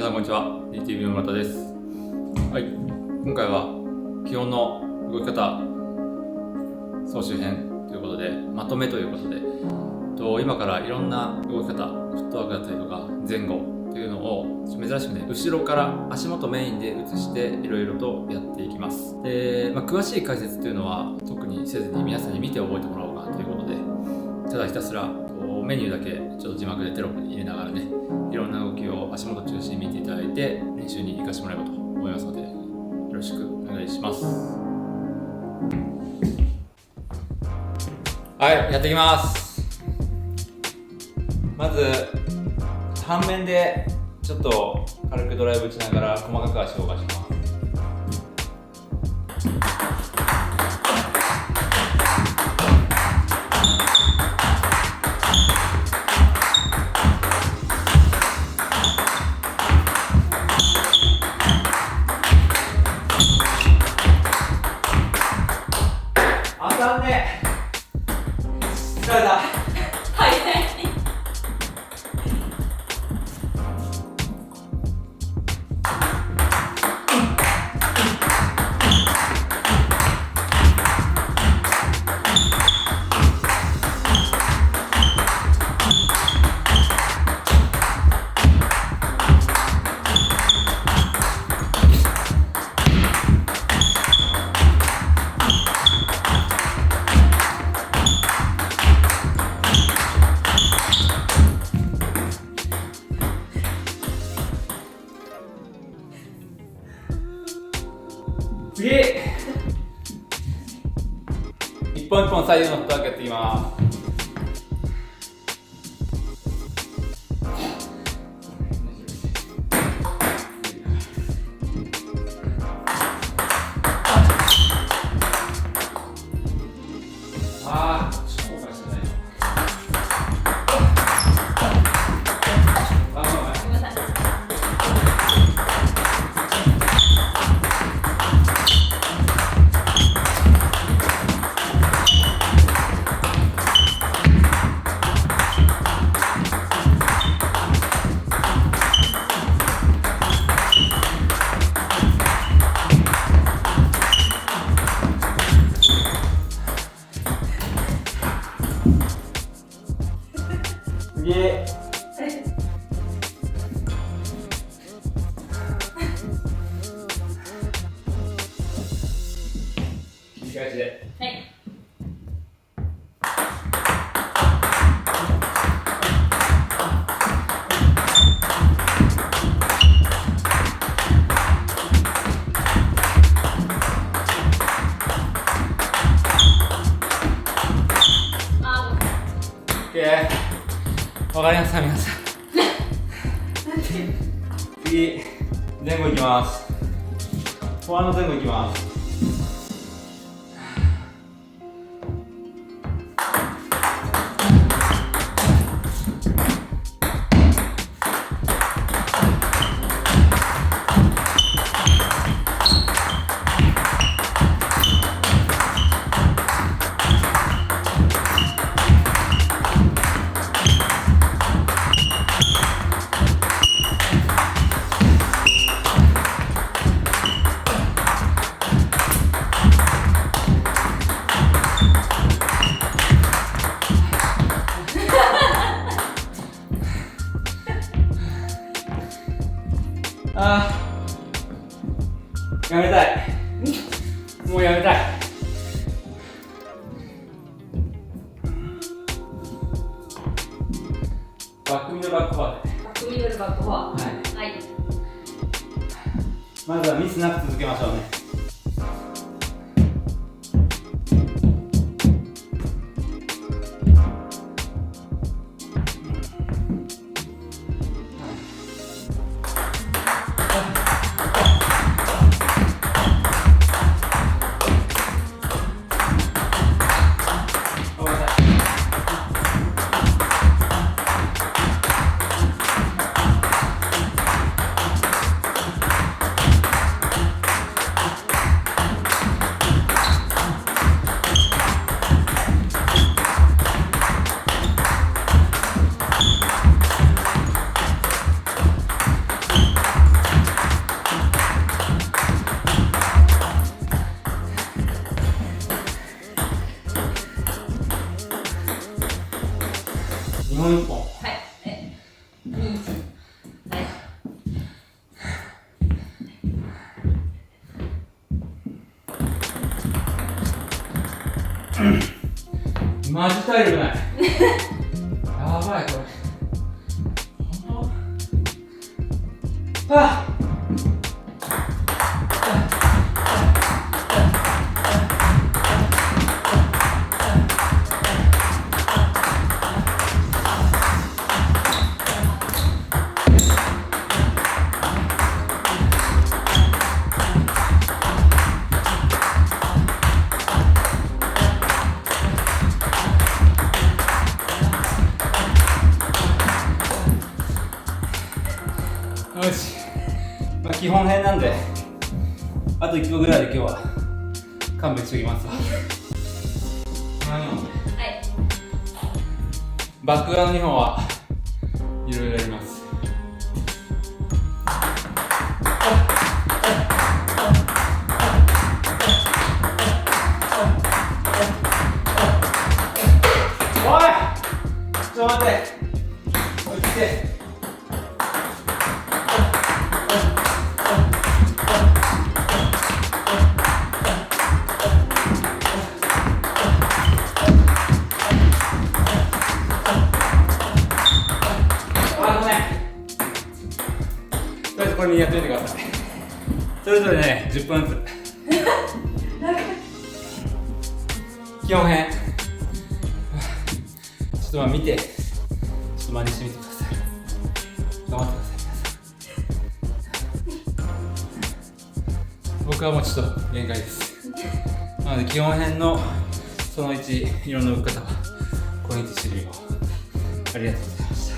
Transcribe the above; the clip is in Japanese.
皆さんこんにちは。DTV の村田です。はい、今回は基本の動き方総集編ということで、まとめということで、今からいろんな動き方、フットワークだったりとか前後というのを珍しくね、後ろから足元メインで移していろいろとやっていきます。で、詳しい解説というのは特にせずに皆さんに見て覚えてもらおうかなということで、ただひたすらメニューだけちょっと字幕でテロップに入れながらね、いろんな動きを足元中心に見ていただいて練習に活かしてもらえばと思いますので、よろしくお願いします。はい、やっていきます。まず反面でちょっと軽くドライブ打ちながら細かく足を動かします。あかんね。疲れた。はい。次、一本一本左右のフットワークやっていきます。次、切り返しで。はい。わかりました皆さん。次、前後いきます。フォアの前後いきます。やめたい。もうやめたい。バックミドルバックフォアで。バックミドルバックフォア。はい。はい。まずはミスなく続けましょうね。4本。はい。2、はい。マジ体力ない。やばいこれ。本当？はあ。よし、まあ、基本編なんであと1キロぐらいで今日は勘弁しておきますわ。はい。バック側の2本はいろいろやります。おいちょっと待って落ちて。とりあえずこれにやってみてください。それぞれね、10分ずつ。基本編。ちょっとまあ見て、ちょっと真似してみてください。頑張ってください、皆さん。僕はもうちょっと限界です。なので基本編のその1、いろんな動き方はこれにて終了。ありがとうございます。